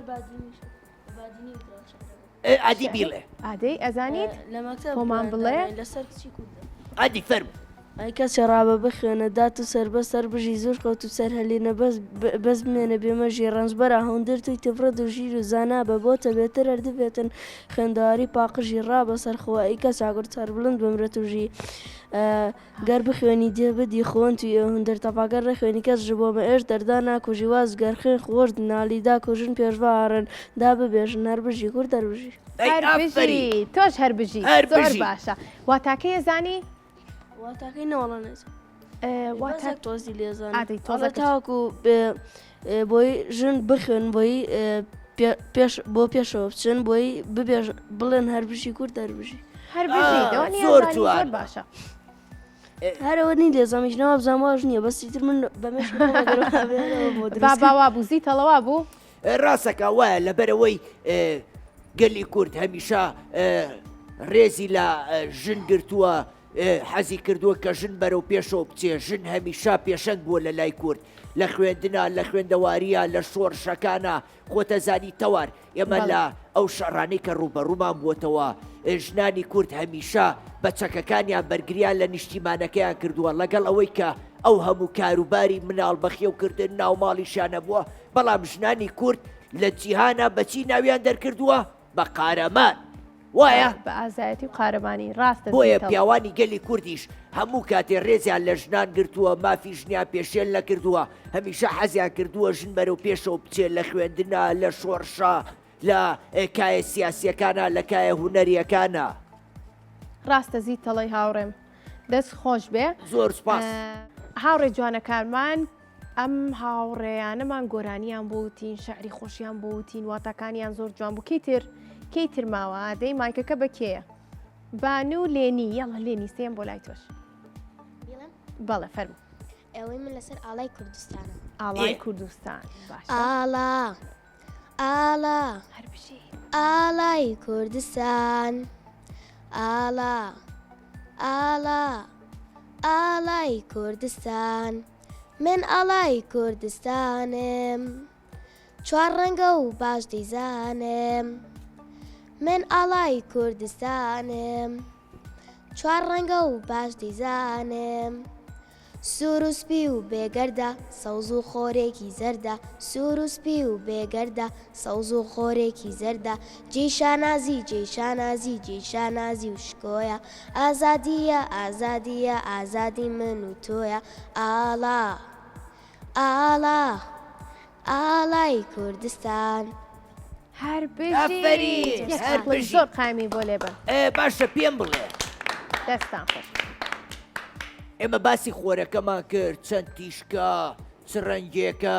ئادی بیڵێ ئادەی ئەزانیت؟ لە مەکتەب تۆمان بڵێ؟ لەسەر کچی کوردە. ئادی فەرم. ئەی کەسێ ڕابە بخوێنە دات و سەربە سەر بژی زۆر خەوت و سەر هەلێنە بەس بمێنە بێمەژی ڕەنجبەرە هەوندر توی تفرەت و ژیر و زانا بە بۆتە بێتر هەردبێتن خوێندەواری پاقژی ڕابە سەرخەوە ئەی کەس ئاگرت سەر بڵند بمرێت و ژی گەر بخوێنی دێ بدی خۆن توی هەندەر تەپاگەر ڕێخوێنی کەس ژ بۆمە ئێش دەردا ناکوژی واز گەرخێن خۆش نالیدا کوژن پێشڤارن دا ببێژن هەر بژی کورد دەربژی هەربژی تۆش هەربژی زۆر باشە واتاکەیە زانی؟ واتاکەی نەوەڵە نێزم واتە تۆزی لێزان ئادەی تۆزە تاکو بۆی ژن بخوێن بۆی بۆ پێشەوە بچن بۆی ببێژ بڵێن هەربژی کورد دەربژی هەربژی زۆر زۆر جوان باشە. هەرەوە نی لێزانیشنەوە بزانواژ نییە بەستیتر من بەمەش باباوا بوو زیتەڵەوە بوو؟ ڕاستەکە وایە لەبەرەوەی گەلی کورد هەمیشە ڕێزی لە ژن گرتووە حەزی کردووە کە ژن بەرەو پێشەوە بچێ ژن هەمیشا پێشەنگ بووە لە لای کورد لە خوێندنە لە خوێندەواریە لە شۆڕشەکانە خۆتە زانی تەوار ئێمە لە ئەو شەڕانەی کە ڕوبەڕوومان بووتەوە ژنانی کورد هەمیشا بە چەکەکانیان بەرگریان لە نیشتیمانەکەیان کردووە لەگەڵ ئەوەی کە ئەو هەموو کاروباری مناڵ بەخێوکردن ناو ماڵیشانە بووە بەڵام ژنانی کورد لە جیهانە بەچی ناویان دەرکردووە بە قارەمان وایە بە ئازایەتی و قارەمانی ڕاستە بۆیە پیاوانی گەلی کوردیش هەموو کاتێ ڕێزیان لە ژنان گرتووە مافی ژنیان پێشێل نەکردووە هەمیشە حەزیان کردووە ژن بەرەو پێشەوە بچێت لە خوێندنە لە شۆڕشە لە کایە سیاسیەکانە لە کایە هوەریەکانە. ڕاستە زیتەڵی هاوڕێم دەست خۆش بێ زۆر سپاس. هاوڕێ جوانەکارمان ئەم هاوڕێیانەمان گۆرانیان بووتین شعری خۆشیان بووتین واتەکانیان زۆر جوان بوو کەی تر ماوە دەی مایکەکە بە کێیە؟ بانو لێنی یاڵە لێنی سێم بۆ لای تۆش بەڵێ فەرمو. ئەوەی من لەسەر ئاڵای کوردستانە. ئاڵای کوردستان باش ئاڵا ئاڵا هەربژی ئاڵای کوردستان ئاڵا ئاڵا ئاڵای کوردستان من ئاڵای کوردستانم چوار ڕەنگە و باش دەیزانم من ئاڵای کوردستانم چوار ڕەنگە و باش دەیزانم سوور و سپی و بێگەردە سەوز و خۆرێکی زەردە سوور و سپی و بێگەردە سەوز و خۆرێکی زەردە جێشانازی جێشانازی جێشانازی و شکۆیە ئازادیە ئازادیە ئازادی من و تۆیە ئاڵا ئاڵا ئاڵای کوردستان هەربژی زۆر قامی بۆ لێبن باشە پێم بڵێ دەستان خۆش. ئێمە باسی خۆرەکەمان کرد چەند تیشکە چ ڕەنگێکە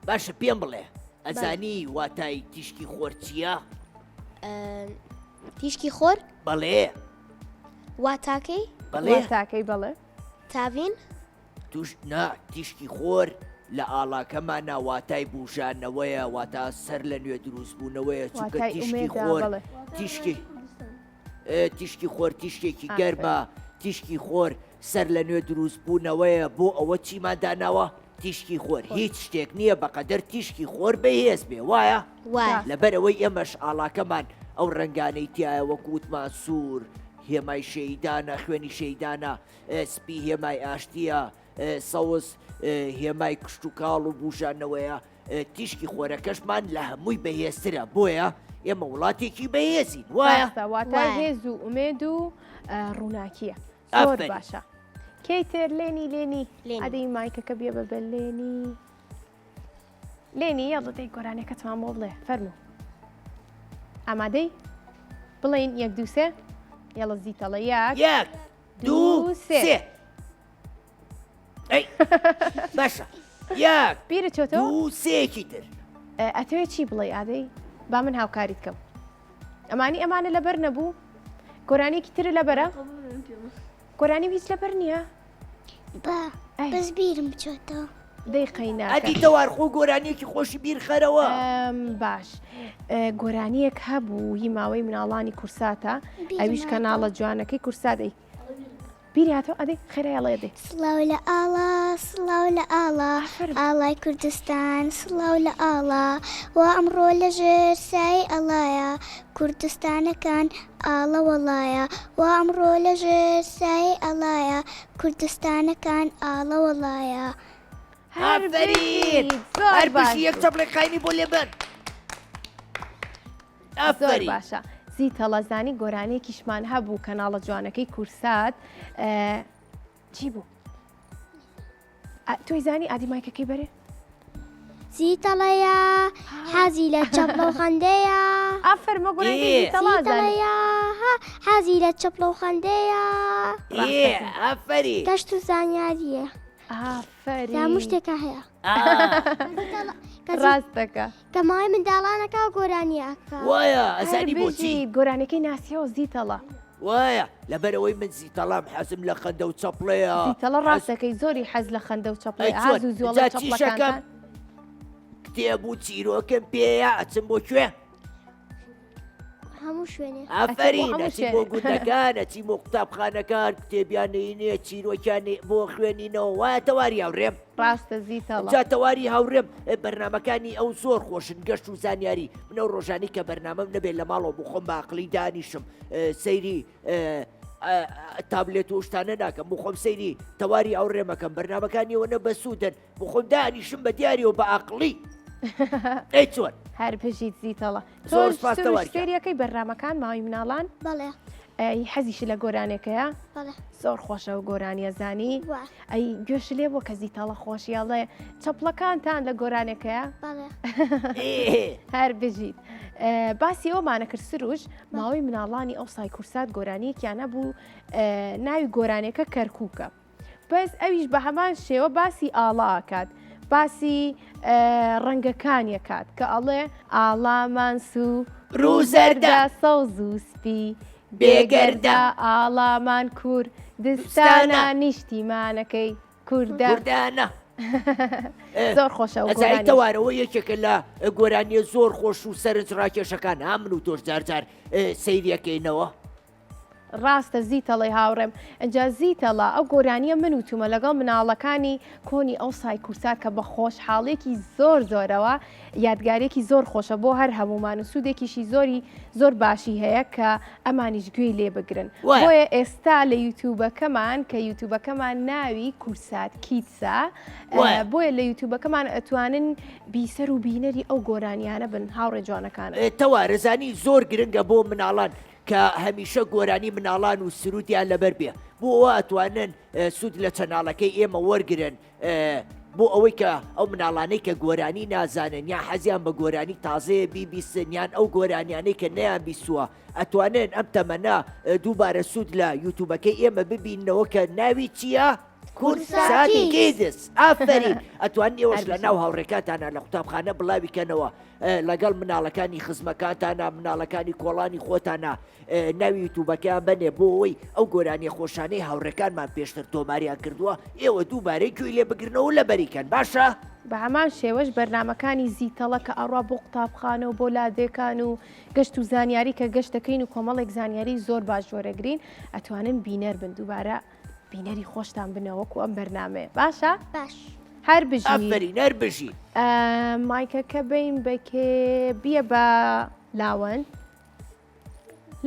باشە پێم بڵێ ئەزانی واتای تیشکی خۆر چییە؟ تیشکی خۆر بەڵێ واتاکەی بەڵێ تاکەی بەڵێ تاڤین توش نا تیشکی خۆر لە ئاڵاکەمان ناواتای بوژانەوەیە واتە سەر لە نوێ دروست بوونەوەیە چونکە تیشکی خۆر تیشکی خۆر تیشکێکی گەرمە تیشکی خۆر سەر لە نوێ دروست بوونەوەیە بۆ ئەوە چیمان داناوە تیشکی خۆر هیچ شتێک نییە بەقەدەر تیشکی خۆر بەهێز بێ وایە لەبەرەوەی ئێمەش ئاڵاکەمان ئەو ڕنگانەی تایە وەکووتمان سوور هێمای شەیدانە خوێنی شەیدانە سپی هێمای ئاشتیە سەوز هێمای کشت و کاڵ و بوژانەوەیە تیشکی خۆرەکەشمان لە هەمووی بەهێزترە بۆیە ئێمە وڵاتێکی بەهێزین وایە واتای هێز و ئومێد و ڕووناکیە زۆر باشە. کەیتر لێنی ئەدەی مایکەکە بێ بە بە لێنی یاڵە دەی گۆرانەکەتمان بۆ بڵێ فەرموو ئامادەی بڵێن یەک دوو سێ یاڵە زیتەڵە یەک دوو سێ باشە یەک بیرە چۆتەوە دوو سێکی تر ئەتەوێ چی بڵێ ئادەی با من هاوکاریت کەم ئەمانە لەبەر نەبوو گۆرانێکی ترە لەبەرە گۆرانی هیچ لەبەر نییە بەس بیرم بچۆتەوە. دەیقەی ناکە. ئەدی تەوارخۆ گۆرانیەکی خۆشی بیر خەرەوە. باش گۆرانیەک هەبوو هی ماوەی مناڵانی کورساتە ئەویش کەناڵە جوانەکەی کورسادەی بیری هاتەوە ئەدەی خێرایڵێ دێ سڵاو لە ئاڵا سڵاو لە ئاڵا ئاڵای کوردستان سڵاو لە ئاڵا و ئەمڕۆ لەژێر سای ئەڵایە کوردستانەکان ئاڵە وەڵایە و ئەمڕۆ لەژێر سای ئەڵایە کوردستانەکان ئاڵە وەڵایە. ئافرین هەر بەشی یەک چەپڵێقاینی بۆ لێبەر. زۆر ئافرین باشە. زیتەڵەزانی گۆرانەیەکیشمان هەبوو کەناڵە جوانەکەی کورسات چی بوو؟ تۆی زانی ئادی مایکەکەی بەرێ؟ زیتەڵەیە حەزی لە چەپڵە و خەندەیە ئافەرمە گۆرانەکەی زیتەڵازانی زیتەڵەیە حەزی لە چەپڵە و خەندەیە ئافرین گەشت و زانیاریە ئافەری هەموو شتێکە هەیە ڕاستەکە کە ماوەی منداڵانەکە و گۆرانیەکە وایە ئەزانی بۆچی گۆرانەکەی ناسیەوە زیتەڵە وایە لەبەرەوەی من زیتەڵام حەزم لە خەندە و چەپڵەیە زیتەڵە ڕاستەکەی زۆری حەز لە خەندە و چەپڵی ئاز و زۆڵە چەپڵەکان کتێبوو چیرۆکەم پێەیە ئەچم بۆ کوێ؟ هەموو شوێنێ ئافرین ئەچی بۆ گوندەکان ئەچی بۆ قوتابخانەکان کتێبیان نینێ چیرۆکیان بۆ خوێنینەوە وایە تەواری هاوڕێم ڕاستە زیتەڵە جا تەواری هاوڕێم بەرنمەکانی ئەو زۆر خۆشن گەشت و زانیاری منە ڕۆژانی کە بەرنامەم نەبێت لە ماڵەوە بخۆم باقلی دانیشم سەیری تابلێت و شتانە ناکەم بخۆم سەیری تەواری ئەوڕێمەکەم بەرنمەکانیەوە نە بەسوودن بخۆم دانیشم بە دیاریەوە بە عقلی ئەی چۆن هەر پژیت زیتەڵە زۆر سپاس تەواری سێریەکەی بەرنمەکان ماوەی مناڵان بەڵێ حەزیش لە گۆرانێکەیە بەڵێ زۆر خۆشەوە گۆرانیە زانی وا ئەی گوێش لێ بۆ کە زیتەڵە خۆشیاڵێ چەپڵەکانتان لە گۆرانێکەیە بەڵێ هەر بژیت باسی ئەومانە کرد سروش ماوەی مناڵانی ئەو سای کورسات گۆرانیەکیانە بوو ناوی گۆرانێکە کەرکووکە بەس ئەویش بە هەمان شێوە باسی ئاڵاکات باسی ڕەنگەکانیە کات کە ئەڵێ ئاڵامان سو ڕووزەردە سەوز و سپی بێگەردە ئاڵامان کوردستانە نیشتیمانەکەی کووردە کوردانە زۆر خۆشە ئەزای تەوارەوە یەکێکە لە گۆرانیە زۆر خۆش و سەرنج ڕاکێشەکان هەمن و تۆش جارجار سەیریەکەینەوە ڕاستە زیتەڵی هاوڕێم ئەجا زیتەڵە ئەو گۆرانیە من وتومە لەگەڵ مناڵەکانی کۆنی ئەو سای کورسات کە بە خۆشحاڵێکی زۆر زۆرەوە یادگارێکی زۆر خۆشە بۆ هەر هەمومان و سوودێکیشی زۆر باشی هەیە کە ئەمانیش گوێی لێ بگرن بۆیە ئێستا لە یوتیوبەکەمان کە یوتیوبەکەمان ناوی کورسات کیتسا بۆیە لە یوتیوبەکەمان ئەتوانن بیسەر و بینەری ئەو گۆرانیانە بن هاوڕێ جوانەکان تەوارەزانی زۆر گرنگە بۆ مناڵان کە هەمیشە گۆرانی مناڵان و سرودیان لەبەر بێ بۆ ئەوە ئەتوانن سوود لە چەناڵەکەی ئێمە وەرگرن بۆ ئەوەی کە ئەو مناڵانەی کە گۆرانی نازانن یا حەزیان بە گۆرانی تازەیە بیبیستنیان ئەو گۆرانیانەی کە نەیان بیسووە ئەتوانن ئەم تەمەنا دووبارە سوود لە یوتیوبەکەی ئێمە ببینەوە کە ناوی چییە؟ کورساتی کیدس ئافرین ئەتوان ئێوەش لە ناو هاوڕێکاتانە لە قوتابخانە بڵاویکەنەوە لەگەڵ مناڵەکانی خزمەکانتانە مناڵەکانی کۆڵانی خۆتانە ناوی یوتیوبەکەیان بنێ بۆ ئەوەی ئەو گۆرانی خۆشانەی هاوڕێکانمان پێشتر تۆماریان کردووە ئێوە دووبارەی گوێی لێ بگرنەوە لە بەریکەن باشە؟ بە هەمان شێوەش بەرنمەکانی زیتەڵە کە ئەڕوا بۆ قوتابخانە و بۆ لادێکان و گەشت و زانیاری کە گەشتەکەین و کۆمەڵێک زانیاری زۆر باش جۆرەگرین ئەتوانن بینەر بن دووبارە بینەری خۆشتان بنەوەکو ئەم بەرنامەیە باشە؟ باش هەر بژی ئەفرین هەر بژی مایکەکە بین بەکێ بیە بە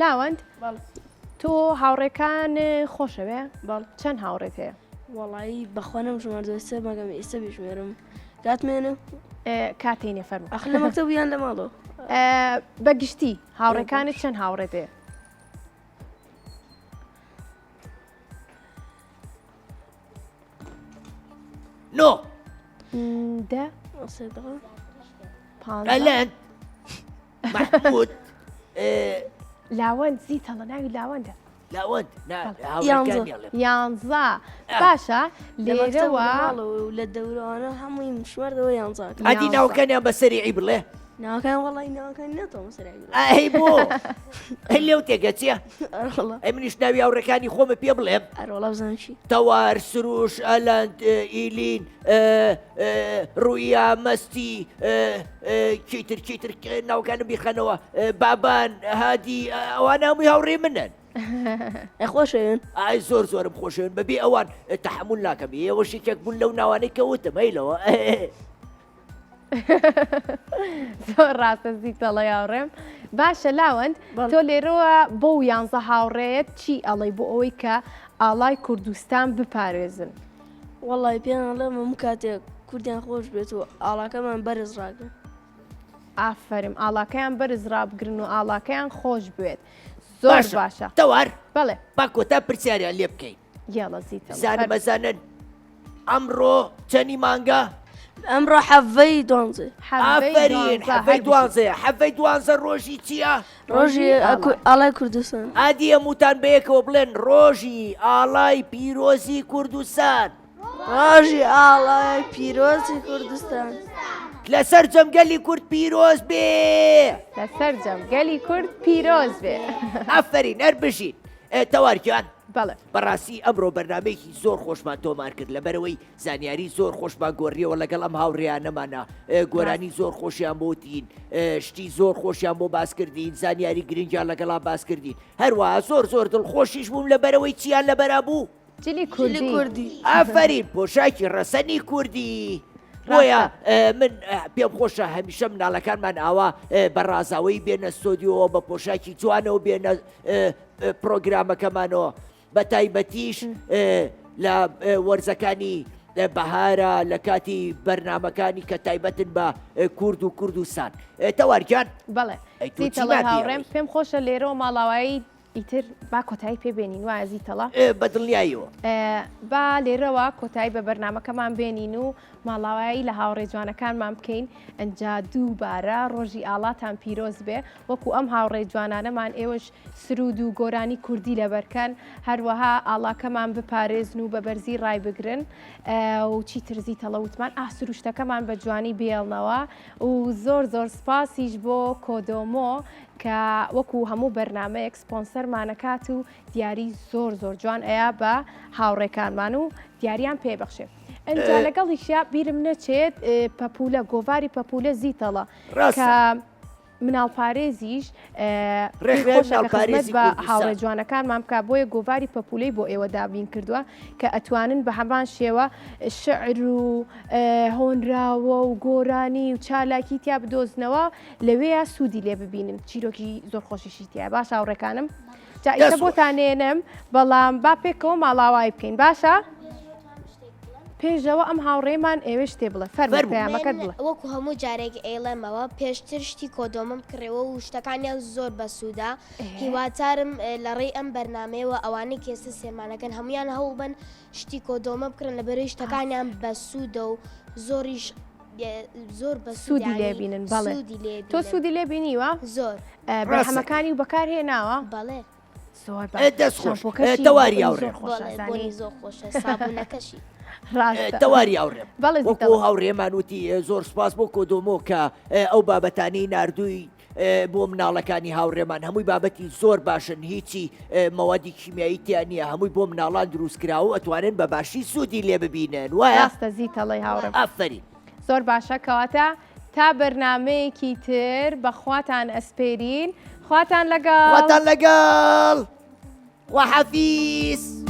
لاوەند تۆ هاوڕێکان خۆشەوێ چەند هاوڕێت هەیە؟ وەڵایی بەخۆنم ژماردوسە مەگەم ئێستا بژمێرم کاتمێنە کاتێنێ فەرمو ئەخ لە مەکتەبیان لە ماڵەوە بەگشتی هاوڕێکانت چەند هاوڕێت هەیە؟ نۆ دە ئەلەن محمود لاوەند زیتەڵە ناوی لاوەندە لاوەند یانزە باشە لێرەوە لە دەورانە هەمووی شماردەوە یانزاکە ئەدی ناوەکانیان بەسەری عی بڵێ ناوەکان وەڵی ناوەکان ناتەوە سەرای ئەی بۆ لێو تێگە چیە؟ ئەرڵە ئەی منیش ناوی هاوڕەکانی خۆمە پێ بڵێم ئەرۆڵە بزانم چی تەوار سروش ئەلەند ئیلین ڕوویا مەستی چیتر ناوکانم بیخەنەوە بابان هادی ئەوانە هەمووی هاوڕێ منن خۆشەوێن ئای زۆرم خۆشەوێن بەبێ ئەوان تەحمل ناکەم ئێوە شێکێک بوون لەو ناوانەی کەوتم هەیلەوە زۆر ڕاستە زیتەڵە هاوڕێم باشە لاوەند تۆ لێرەوە بۆ 11 هاوڕێت چی ئەڵێ بۆ ئەوەی کە ئاڵای کوردستان بپارێزن وەڵی پێیان ئەڵێم هەموو کاتێک کوردیان خۆش بێت و ئاڵاکەمان بەرز ڕاگەن ئافرم ئاڵاکەیان بەرزرا بگرن و ئاڵاکەیان خۆش بێت زۆر باشە تەوار بەڵێ با کۆتا پرسیاریان لێ بکەین یاڵە زیتە زانمەزانن ئەمڕۆ چەندی مانگە؟ ئەمڕۆ حەڤەی دوانزێ ئافرین حەڤەی دوانزە ڕۆژی چییە؟ ڕۆژی ئاڵای کوردستان ئادی هەمووتان بەیەکەوە بڵێن ڕۆژی ئاڵای پیرۆزی کوردستان ڕۆژی ئاڵای پیرۆزی کوردستان لەسەر جەمگەلی کورد پیرۆز بێ لەسەر جەمگەلی کورد پیرۆز بێ ئافرین هەر بژین تەوارگیان بەڵێ بەڕاستی ئەمڕۆ بەرنمەیەکی زۆر خۆشمان تۆمار کرد لەبەرەوەی زانیاری زۆر خۆشمان گۆڕیەوە لەگەڵ ئەم هاوڕێیانەمانە گۆرانی زۆر خۆشیان بۆتین شتی زۆر خۆشیان بۆ باس کردین زانیاری گرنگیان لەگەڵا باس کردین هەروەها زۆر دڵخۆشیش بووم لەبەرەوەی چیان لەبەرا بوو جلی کوردی ئافرین پۆشاکی ڕەسەنی کوردی بۆیە من پێم خۆشە هەمیشە مناڵەکانمان ئاوا بەڕازاوی بێنە سۆدیۆ بە پۆشاکی جوانەوە بێنە پرۆگرامەکەمانەوە بە تایبەتیش لە وەرزەکانی بەهارە لە کاتی بەرنمەکانی کە تایبەتن بە کورد و کوردستان تەوارگیان بەڵێ زیتەڵە هاوڕێم پێم خۆشە لێرەوە ماڵاوایی ئیتر با کۆتایی پێبێنین وایە زیتەڵە بەدڵنیاییەوە با لێرەوە کۆتایی بە بەرنمەکەمان بێنین و ماڵاوایی لە هاوڕێ جوانەکانمان بکەین ئەنجا دووبارە ڕۆژی ئاڵاتان پیرۆز بێ وەکو ئەم هاوڕێ جوانانەمان ئێوەش سرود و گۆرانی کوردی لەبەرکەن هەروەها ئاڵاکەمان بپارێزن و بە بەرزی ڕای بگرن و چیتر زیتەڵە وتمان سروشتەکەمان بە جوانی بێڵنەوە و زۆر سپاسیش بۆ کۆدۆمۆ کە وەکو هەموو بەرنمەیەک سپۆنسەرمانەکات و دیاری زۆر جوان ئەیە بە هاوڕێکانمان و دیاریان پێبەخشێ ئەنجا لەگەڵیشیا بیرم نەچێت پەپولە گۆڤاری پەپولە زیتەڵە کە مناڵپارێزیش بە هاوڕێ جوانەکانمان بکە بۆیە گۆڤاری پەپولەی بۆ ئێوە دابین کردووە کە ئەتوانن بە هەمان شێوە شعر و هۆنراوە و گۆرانی و چالاکی تیا بدۆزنەوە لەوەیە سوودی لێ ببینن چیرۆکی زۆر خۆشیشی تیا باش هاوڕێکانم جائیسە بۆتانێنم بەڵام با پێکەوە ماڵاوای بکەین باشە؟ پێشەوە ئەم هاوڕێمان ئێوە شتێ بڵێ فەرموویەکەت بڵێ وەکو هەموو جارێک ئێڵێمەوە پێشتر شتی کۆدۆمم کڕێەوە و شتەکانیان زۆر بەسوودا هیواتارم لە ڕێی ئەم بەرنمەوە ئەوانەی کێسە سێمانەکەن هەمویان هەوڵبن شتی کۆدۆمە بکرن لە بەرەی شتەکانیان بەسوودە و زۆریش زۆر سوودی لێبینن بەڵێ تۆ سوودی لێبینیوە زۆر بەرهەمەکانی و بەکارهێناوە بەڵێ تەواری هاوڕێ زۆر خۆشە سابوونەکەشی تەواری هاوڕێم وەکو هاوڕێمان وتی زۆر سپاس بۆ کۆدۆمۆ کە ئەو بابەتانی نردووی بۆ مناڵەکانی هاوڕێمان هەمووی بابەتی زۆر باشن هیچی مەوادی کیمیایی تیان نییە هەمووی بۆ مناڵان دروستکراوە و ئەتوانن بە باشی سوودی لێ ببینن وایە ڕاستە زیتەڵی هاوڕێم ئافرین زۆر باشە کەواتە تا بەرنمەیەکی تر بەخواتان ئەسپێرین خواتان لەگەڵ وحەفیز